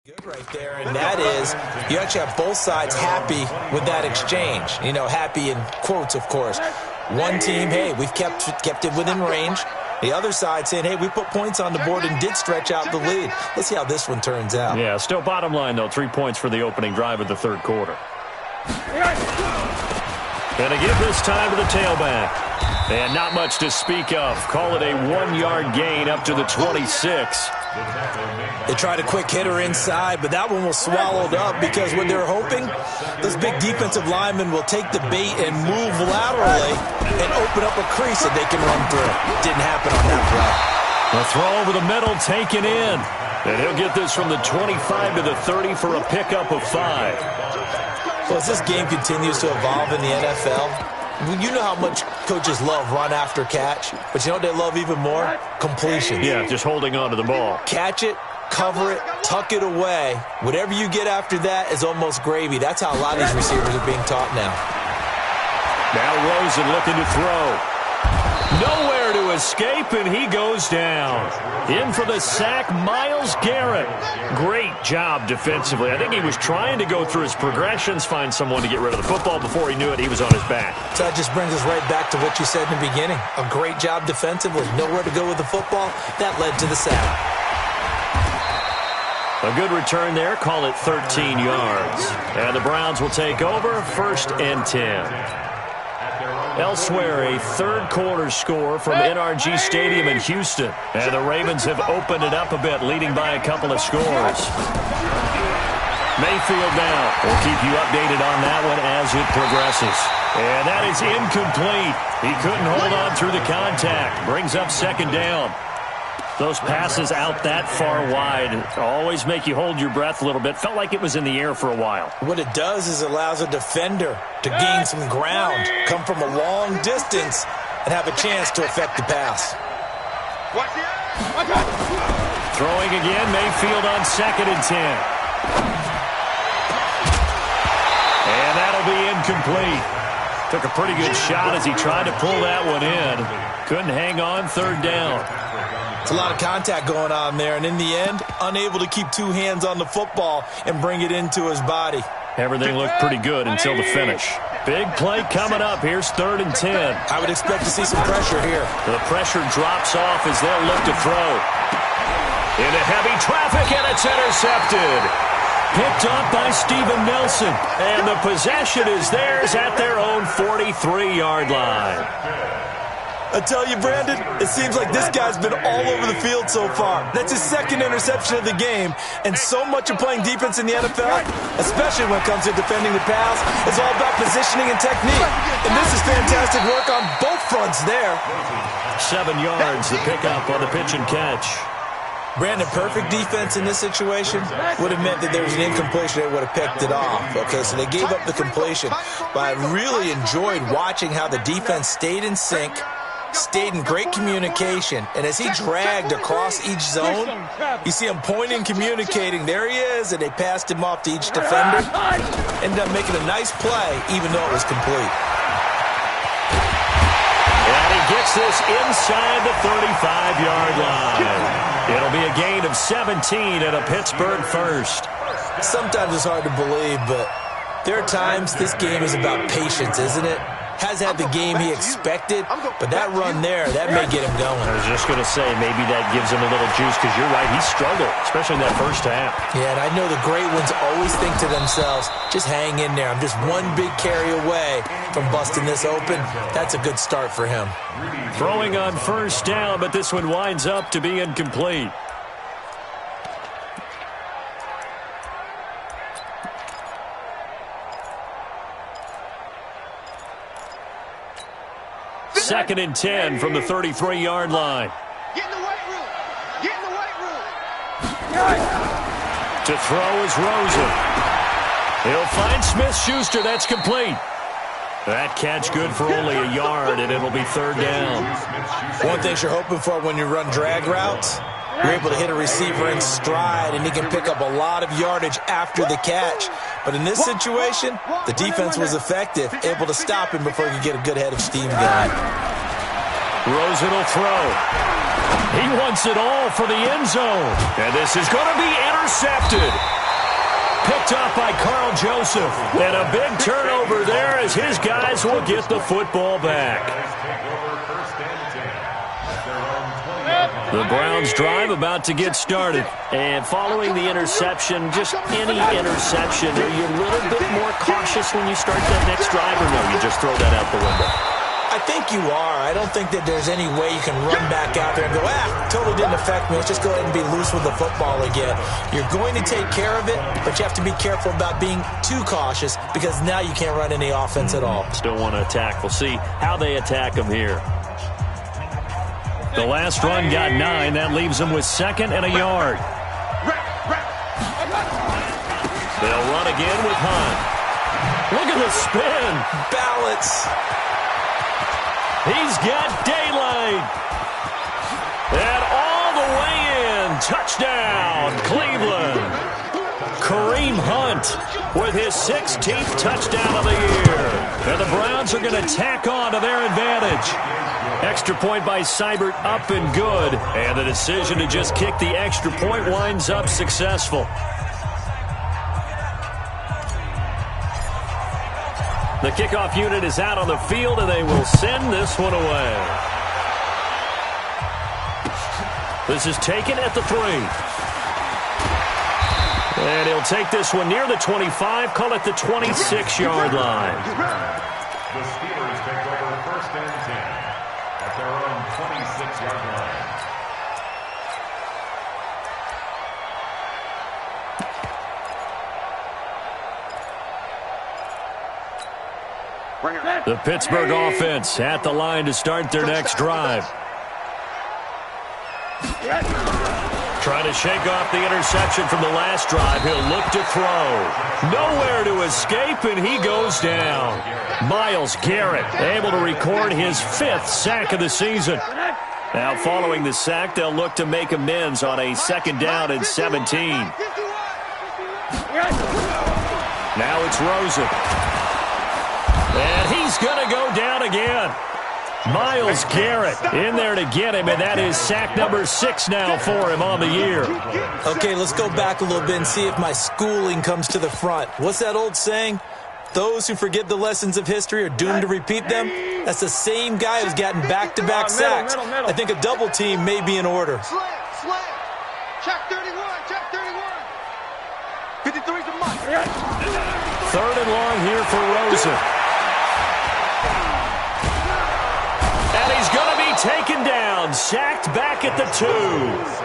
good right there, and that is you actually have both sides happy with that exchange. You know, happy in quotes, of course. One team, hey, we've kept it within range. The other side saying, hey, we put points on the board and did stretch out the lead. Let's see how this one turns out. Yeah, still bottom line, though, 3 points for the opening drive of the 3rd quarter. Gonna give this time to the tailback. And not much to speak of. Call it a 1-yard gain up to the 26. They tried a quick hitter inside, but that one was swallowed up because what they're hoping, those big defensive linemen will take the bait and move laterally and open up a crease that they can run through. Didn't happen on that play. The throw over the middle taken in. And he'll get this from the 25 to the 30 for a pickup of 5. Well, as this game continues to evolve in the NFL, you know how much coaches love run after catch, but you know what they love even more? Completion. Yeah, just holding on to the ball. Catch it, cover it, tuck it away. Whatever you get after that is almost gravy. That's how a lot of these receivers are being taught now. Now Rosen looking to throw. Nowhere to escape, and he goes down. In for the sack, Myles Garrett. Great job defensively. I think he was trying to go through his progressions, find someone to get rid of the football. Before he knew it, he was on his back. So that just brings us right back to what you said in the beginning. A great job defensively. Nowhere to go with the football. That led to the sack. A good return there. Call it 13 yards. And the Browns will take over, 1st and 10. Elsewhere, a 3rd quarter score from NRG Stadium in Houston. And the Ravens have opened it up a bit, leading by a couple of scores. Mayfield now. We'll keep you updated on that one as it progresses. And that is incomplete. He couldn't hold on through the contact. Brings up 2nd down. Those passes out that far wide always make you hold your breath a little bit. Felt like it was in the air for a while. What it does is it allows a defender to gain some ground, come from a long distance, and have a chance to affect the pass. Throwing again, Mayfield on 2nd and 10. And that'll be incomplete. Took a pretty good shot as he tried to pull that one in. Couldn't hang on, 3rd down. It's a lot of contact going on there, and in the end, unable to keep 2 hands on the football and bring it into his body. Everything looked pretty good until the finish. Big play coming up. Here's 3rd and 10. I would expect to see some pressure here. The pressure drops off as they'll look to throw. Into heavy traffic, and it's intercepted. Picked up by Steven Nelson, and the possession is theirs at their own 43-yard line. I tell you, Brandon, it seems like this guy's been all over the field so far. That's his second interception of the game, and so much of playing defense in the NFL, especially when it comes to defending the pass, is all about positioning and technique. And this is fantastic work on both fronts there. 7 yards, the pickup on the pitch and catch. Brandon, perfect defense in this situation would have meant that there was an incompletion that would have picked it off. Okay, so they gave up the completion. But I really enjoyed watching how the defense stayed in sync, stayed in great communication, and as he dragged across each zone, you see him pointing, communicating. There he is, and they passed him off to each defender. Ended up making a nice play, even though it was complete. And he gets this inside the 35-yard line. It'll be a gain of 17 and a Pittsburgh first. Sometimes it's hard to believe, but there are times this game is about patience, isn't it? Has had the game he expected, but that run there, that may get him going. I was just going to say, maybe that gives him a little juice, because you're right, he struggled, especially in that first half. Yeah, and I know the great ones always think to themselves, just hang in there. I'm just one big carry away from busting this open. That's a good start for him. Throwing on first down, but this one winds up to be incomplete. Second and 10 from the 33-yard line. Get in the weight room. Get in the weight room. To throw is Rosen. He'll find Smith-Schuster. That's complete. That catch good for only a yard, and it'll be third down. One thing you're hoping for when you run drag routes, you're able to hit a receiver in stride, and he can pick up a lot of yardage after the catch. But in this situation, the defense was effective, able to stop him before he could get a good head of steam going. Rosen will throw. He wants it all for the end zone. And this is going to be intercepted. Picked up by Carl Joseph. And a big turnover there as his guys will get the football back. The Browns drive about to get started. And following the interception, just any interception, are you a little bit more cautious when you start that next drive, or no, you just throw that out the window? I think you are. I don't think that there's any way you can run back out there and go, totally didn't affect me. Let's just go ahead and be loose with the football again. You're going to take care of it, but you have to be careful about being too cautious, because now you can't run any offense at all. Still want to attack. We'll see how they attack them here. The last run got 9. That leaves them with second and a yard. They'll run again with Hunt. Look at the spin. Balance. He's got daylight. And all the way in. Touchdown, Cleveland. Kareem Hunt with his 16th touchdown of the year. And the Browns are going to tack on to their advantage. Extra point by Seibert, up and good. And the decision to just kick the extra point winds up successful. The kickoff unit is out on the field, and they will send this one away. This is taken at the 3. And he'll take this one near the 25, call it the 26-yard line. The Steelers take over first and 10 at their own 26-yard line. The Pittsburgh offense at the line to start their next drive. Trying to shake off the interception from the last drive. He'll look to throw. Nowhere to escape, and he goes down. Myles Garrett able to record his 5th sack of the season. Now following the sack, they'll look to make amends on a second down and 17. Now it's Rosen. And he's going to go down again. Myles Garrett in there to get him, and that is sack number 6 now for him on the year. Okay, let's go back a little bit and see if my schooling comes to the front. What's that old saying? Those who forget the lessons of history are doomed to repeat them. That's the same guy who's gotten back-to-back sacks. I think a double team may be in order. Slam. Check 31. Check 31. 53's a must. Third and long here for Rosen. And he's going to be sacked back at the 2.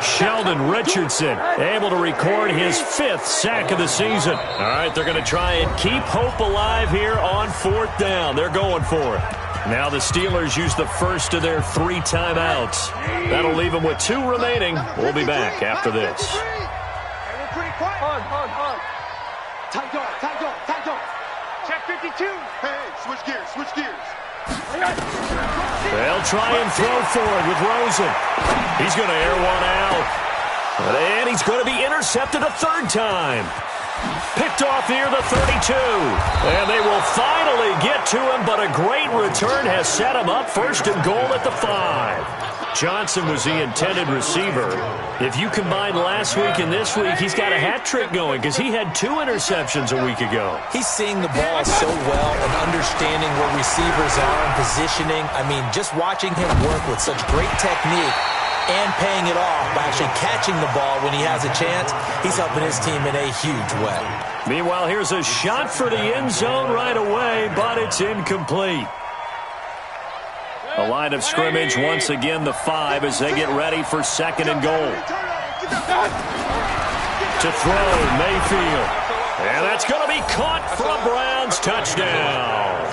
Sheldon Richardson able to record his 5th sack of the season. All right, they're going to try and keep hope alive here on 4th down. They're going for it. Now the Steelers use the first of their 3 timeouts. That'll leave them with 2 remaining. We'll be back after this. Check 52. Hey, switch gears. They'll try and throw for it with Rosen. He's going to air one out. And he's going to be intercepted a 3rd time. Picked off near the 32. And they will finally get to him, but a great return has set him up 1st and goal at the 5. Johnson was the intended receiver. If you combine last week and this week, he's got a hat trick going because he had 2 interceptions a week ago. He's seeing the ball so well and understanding where receivers are and positioning. I mean, just watching him work with such great technique and paying it off by actually catching the ball when he has a chance, he's helping his team in a huge way. Meanwhile, here's a shot for the end zone right away, but it's incomplete. The line of scrimmage, once again, the 5 as they get ready for 2nd and goal. To throw, Mayfield. And that's going to be caught for a Browns touchdown.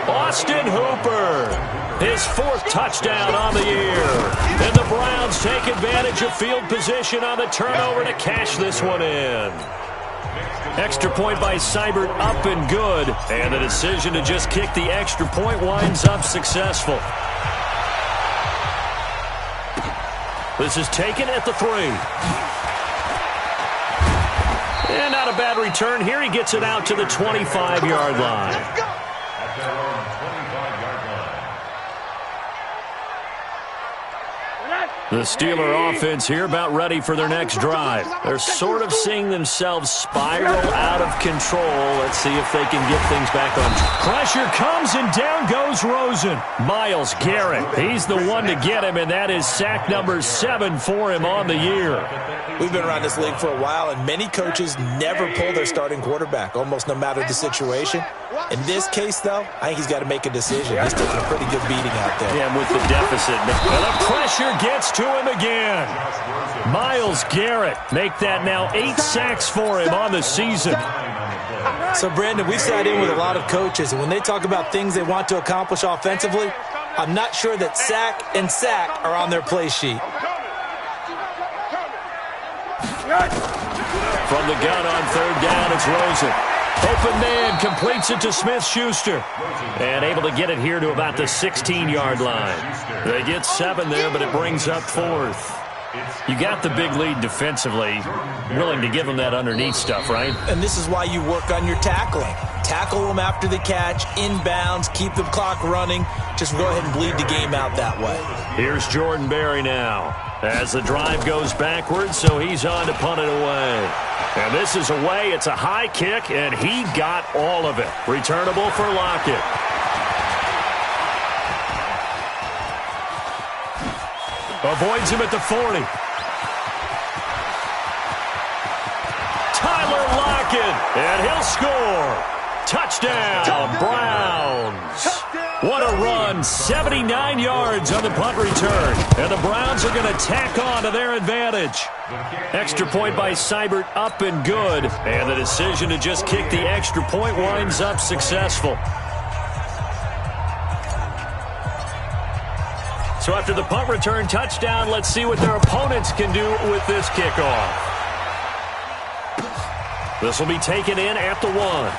Austin Hooper, his 4th touchdown on the year. And the Browns take advantage of field position on the turnover to cash this one in. Extra point by Seibert up and good. And the decision to just kick the extra point winds up successful. This is taken at the 3. And not a bad return here. He gets it out to the 25-yard line. At their own 25-yard line. The Steeler offense here about ready for their next drive. They're sort of seeing themselves spiral out of control. Let's see if they can get things back on track. Pressure comes and down goes Rosen. Myles Garrett, he's the one to get him, and that is sack number 7 for him on the year. We've been around this league for a while, and many coaches never pull their starting quarterback, almost no matter the situation. In this case, though, I think he's got to make a decision. He's taking a pretty good beating out there. Yeah, with the deficit. And the pressure gets to him again. Myles Garrett, make that now 8 sacks for him on the season. So, Brandon, we sat in with a lot of coaches, and when they talk about things they want to accomplish offensively, I'm not sure that sack and sack are on their play sheet. From the gun on 3rd down, it's Rosen. Open man completes it to Smith-Schuster. And able to get it here to about the 16-yard line. They get 7 there, but it brings up 4th. You got the big lead defensively. Willing to give them that underneath stuff, right? And this is why you work on your tackling. Tackle them after the catch, inbounds, keep the clock running. Just go ahead and bleed the game out that way. Here's Jordan Berry now. As the drive goes backwards, so he's on to punt it away. And this is away. It's a high kick, and he got all of it. Returnable for Lockett. Avoids him at the 40. Tyler Lockett, and he'll score. Touchdown, Browns. What a run. 79 yards on the punt return. And the Browns are going to tack on to their advantage. Extra point by Seibert up and good. And the decision to just kick the extra point winds up successful. So after the punt return touchdown, let's see what their opponents can do with this kickoff. This will be taken in at the 1.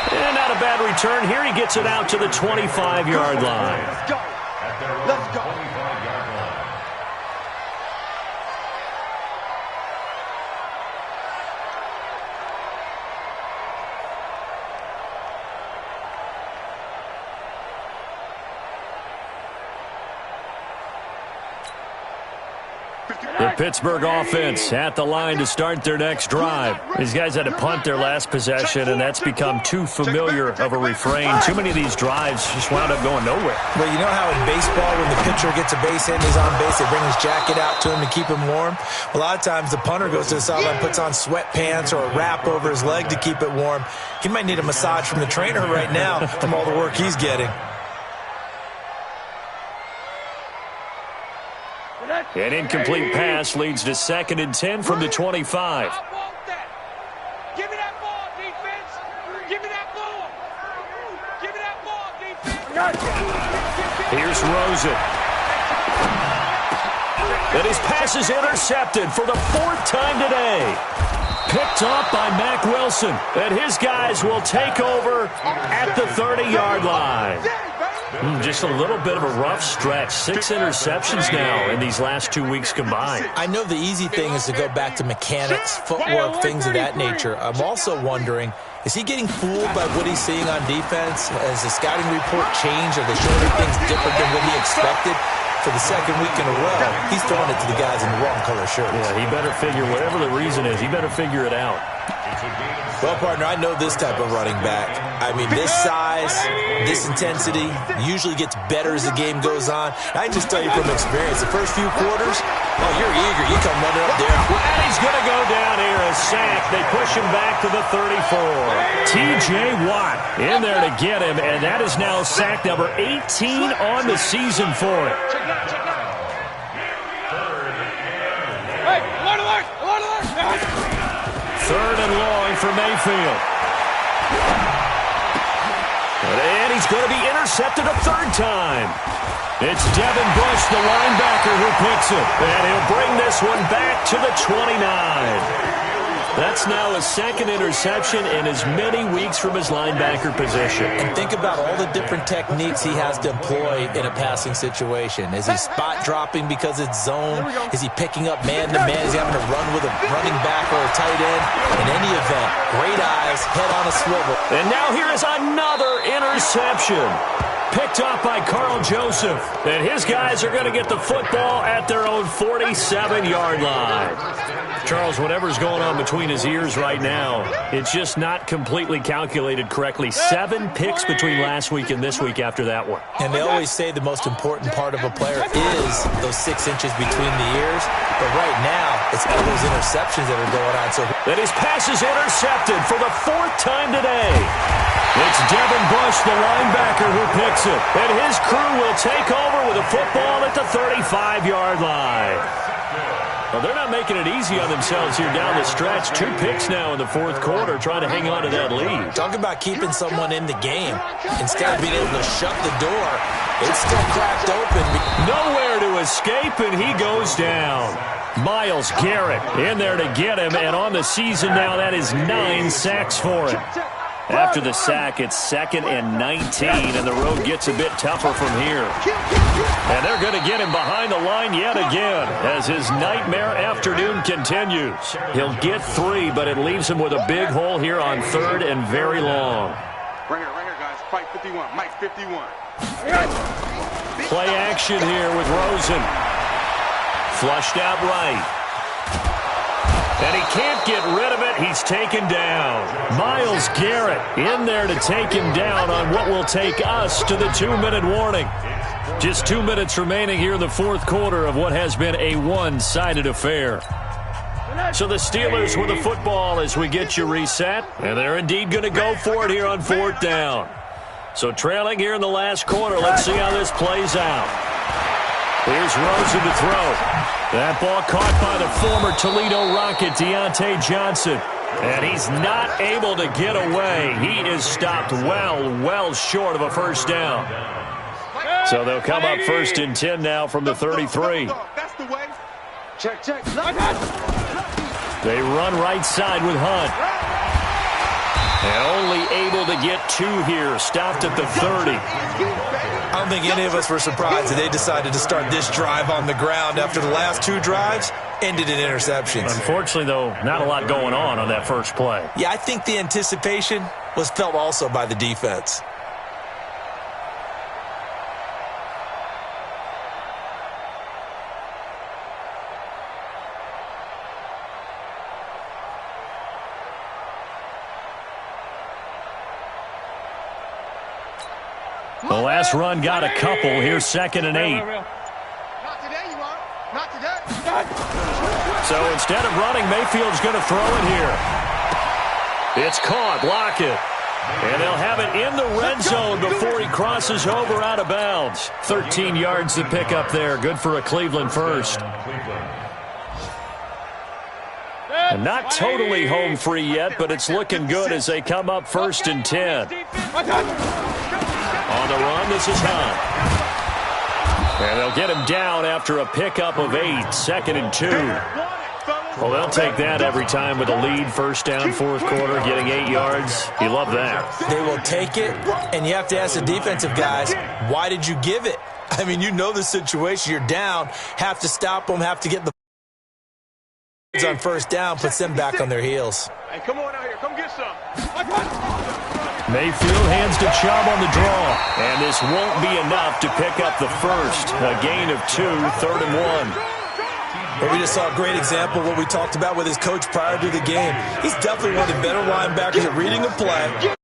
And not a bad return here. He gets it out to the 25-yard line. Let's go. Let's go. 25-yard line. The Pittsburgh offense at the line to start their next drive. These guys had to punt their last possession, and that's become too familiar of a refrain. Too many of these drives just wound up going nowhere. Well, you know how in baseball when the pitcher gets a base hit and he's on base, they bring his jacket out to him to keep him warm? A lot of times the punter goes to the sideline, puts on sweatpants or a wrap over his leg to keep it warm. He might need a massage from the trainer right now from all the work he's getting. An incomplete pass leads to 2nd and 10 from the 25. I want that. Give me that ball, defense. Give me that ball. Give me that ball, defense. Here's Rosen. And his pass is intercepted for the 4th time today. Picked off by Mack Wilson. And his guys will take over at the 30-yard line. Just a little bit of a rough stretch. 6 interceptions now in these last 2 weeks combined. I know the easy thing is to go back to mechanics, footwork, things of that nature. I'm also wondering, is he getting fooled by what he's seeing on defense? Has the scouting report changed? Are they showing things different than what he expected? For the 2nd week in a row, he's throwing it to the guys in the wrong color shirts. Yeah, he better figure, whatever the reason is, he better figure it out. Well, partner, I know this type of running back. I mean, this size, this intensity usually gets better as the game goes on. I can just tell you from experience, the first few quarters, oh, you're eager. You come running up there. And he's going to go down here, a sack. They push him back to the 34. T.J. Watt in there to get him, and that is now sack number 18 on the season for him. Hey, alert. 3rd and long for Mayfield. And he's going to be intercepted a 3rd time. It's Devin Bush, the linebacker, who picks it. And he'll bring this one back to the 29. That's now a 2nd interception in as many weeks from his linebacker position. And think about all the different techniques he has to employ in a passing situation. Is he spot dropping because it's zone? Is he picking up man-to-man? Is he having to run with a running back or a tight end? In any event, great eyes, head on a swivel. And now here is another interception. Picked off by Carl Joseph. And his guys are going to get the football at their own 47-yard line. Charles, whatever's going on between his ears right now, it's just not completely calculated correctly. 7 picks between last week and this week after that one. And they always say the most important part of a player is those 6 inches between the ears. But right now, it's all those interceptions that are going on. So that his pass is intercepted for the 4th time today. It's Devin Bush, the linebacker, who picks it. And his crew will take over with a football at the 35-yard line. Well, they're not making it easy on themselves here down the stretch. 2 picks now in the 4th quarter, trying to hang on to that lead. Talk about keeping someone in the game. Instead of being able to shut the door, it's still cracked open. Nowhere to escape, and he goes down. Myles Garrett in there to get him, and on the season now, that is 9 sacks for him. After the sack, it's 2nd and 19, and the road gets a bit tougher from here. And they're going to get him behind the line yet again as his nightmare afternoon continues. He'll get 3, but it leaves him with a big hole here on 3rd and very long. Right here, guys. Fight 51. Mike 51. Play action here with Rosen. Flushed out right. And he can't get rid of it. He's taken down. Myles Garrett in there to take him down on what will take us to the 2-minute warning. Just 2 minutes remaining here in the 4th quarter of what has been a one-sided affair. So the Steelers with the football as we get you reset. And they're indeed going to go for it here on 4th down. So trailing here in the last quarter. Let's see how this plays out. Here's Rosen to throw. That ball caught by the former Toledo Rocket, Deontay Johnson. And he's not able to get away. He is stopped well short of a 1st down. So they'll come up 1st and 10 now from the 33. That's the way. Check. They run right side with Hunt. And only able to get 2 here. Stopped at the 30. I don't think any of us were surprised that they decided to start this drive on the ground after the last 2 drives ended in interceptions. Unfortunately, though, not a lot going on that first play. Yeah, I think the anticipation was felt also by the defense. The last run got a couple. Here's 2nd and 8. Not today, you are. Not today. So instead of running, Mayfield's going to throw it here. It's caught. Lockett. And they'll have it in the red zone before he crosses over out of bounds. 13 yards to pick up there. Good for a Cleveland first. And not totally home free yet, but it's looking good as they come up 1st and 10. On the run, this is Hunt. And they'll get him down after a pickup of 8, 2nd and 2. Well, they'll take that every time with a lead, 1st down, 4th quarter, getting 8 yards. You love that. They will take it, and you have to ask the defensive guys, why did you give it? I mean, you know the situation. You're down, have to stop them, have to get the on 1st down, puts them back on their heels. Hey, come on out here. Come get some. Mayfield hands to Chubb on the draw. And this won't be enough to pick up the first. A gain of 2, 3rd and 1. Well, we just saw a great example of what we talked about with his coach prior to the game. He's definitely one of the better linebackers at reading the play,